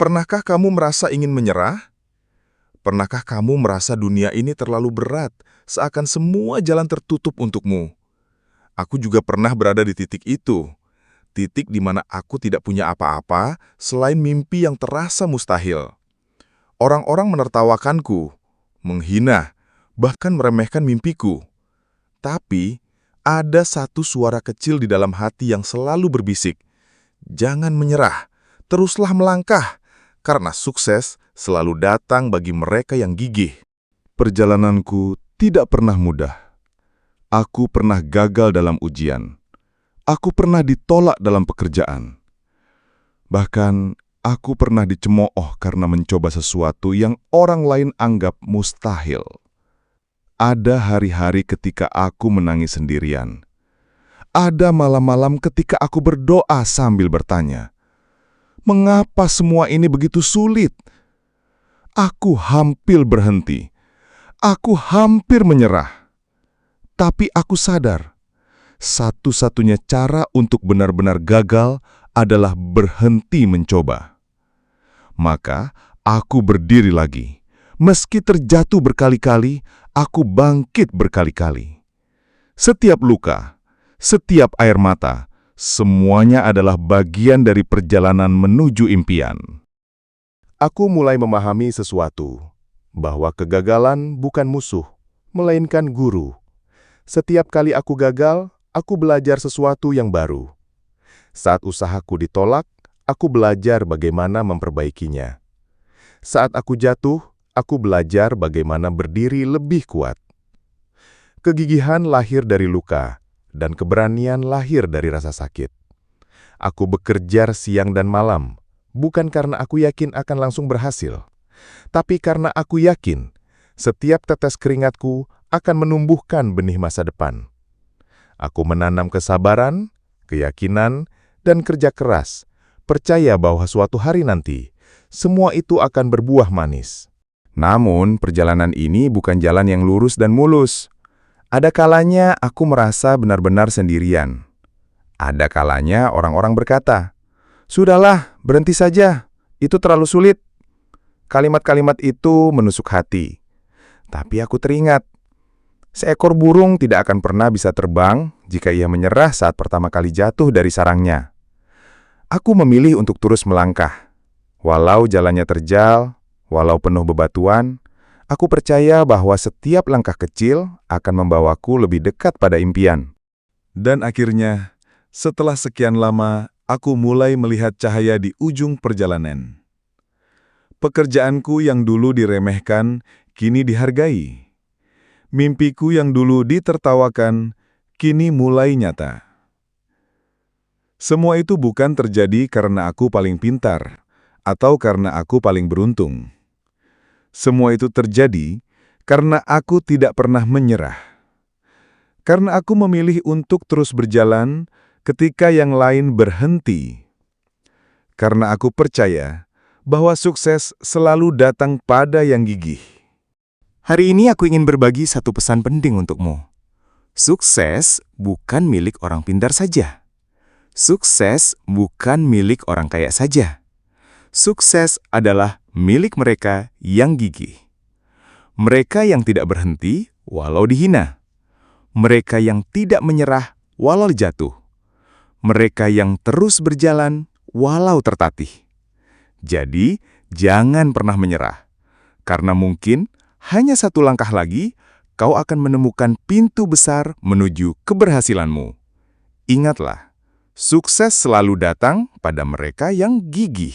Pernahkah kamu merasa ingin menyerah? Pernahkah kamu merasa dunia ini terlalu berat, seakan semua jalan tertutup untukmu? Aku juga pernah berada di titik itu. Titik di mana aku tidak punya apa-apa selain mimpi yang terasa mustahil. Orang-orang menertawakanku, menghina, bahkan meremehkan mimpiku. Tapi, ada satu suara kecil di dalam hati yang selalu berbisik, "Jangan menyerah, teruslah melangkah, karena sukses selalu datang bagi mereka yang gigih." Perjalananku tidak pernah mudah. Aku pernah gagal dalam ujian. Aku pernah ditolak dalam pekerjaan. Bahkan, aku pernah dicemooh karena mencoba sesuatu yang orang lain anggap mustahil. Ada hari-hari ketika aku menangis sendirian. Ada malam-malam ketika aku berdoa sambil bertanya, "Mengapa semua ini begitu sulit?" Aku hampir berhenti. Aku hampir menyerah. Tapi aku sadar, satu-satunya cara untuk benar-benar gagal adalah berhenti mencoba. Maka, aku berdiri lagi. Meski terjatuh berkali-kali, aku bangkit berkali-kali. Setiap luka, setiap air mata, semuanya adalah bagian dari perjalanan menuju impian. Aku mulai memahami sesuatu, bahwa kegagalan bukan musuh, melainkan guru. Setiap kali aku gagal, aku belajar sesuatu yang baru. Saat usahaku ditolak, aku belajar bagaimana memperbaikinya. Saat aku jatuh, aku belajar bagaimana berdiri lebih kuat. Kegigihan lahir dari luka, dan keberanian lahir dari rasa sakit. Aku bekerja siang dan malam, bukan karena aku yakin akan langsung berhasil, tapi karena aku yakin setiap tetes keringatku akan menumbuhkan benih masa depan. Aku menanam kesabaran, keyakinan, dan kerja keras, percaya bahwa suatu hari nanti, semua itu akan berbuah manis. Namun, perjalanan ini bukan jalan yang lurus dan mulus. Ada kalanya aku merasa benar-benar sendirian. Ada kalanya orang-orang berkata, "Sudahlah, berhenti saja, itu terlalu sulit." Kalimat-kalimat itu menusuk hati. Tapi aku teringat, seekor burung tidak akan pernah bisa terbang jika ia menyerah saat pertama kali jatuh dari sarangnya. Aku memilih untuk terus melangkah. Walau jalannya terjal, walau penuh bebatuan, aku percaya bahwa setiap langkah kecil akan membawaku lebih dekat pada impian. Dan akhirnya, setelah sekian lama, aku mulai melihat cahaya di ujung perjalanan. Pekerjaanku yang dulu diremehkan, kini dihargai. Mimpiku yang dulu ditertawakan, kini mulai nyata. Semua itu bukan terjadi karena aku paling pintar, atau karena aku paling beruntung. Semua itu terjadi karena aku tidak pernah menyerah. Karena aku memilih untuk terus berjalan ketika yang lain berhenti. Karena aku percaya bahwa sukses selalu datang pada yang gigih. Hari ini aku ingin berbagi satu pesan penting untukmu. Sukses bukan milik orang pintar saja. Sukses bukan milik orang kaya saja. Sukses adalah milik mereka yang gigih. Mereka yang tidak berhenti walau dihina. Mereka yang tidak menyerah walau jatuh. Mereka yang terus berjalan walau tertatih. Jadi, jangan pernah menyerah. Karena mungkin hanya satu langkah lagi, kau akan menemukan pintu besar menuju keberhasilanmu. Ingatlah, sukses selalu datang pada mereka yang gigih.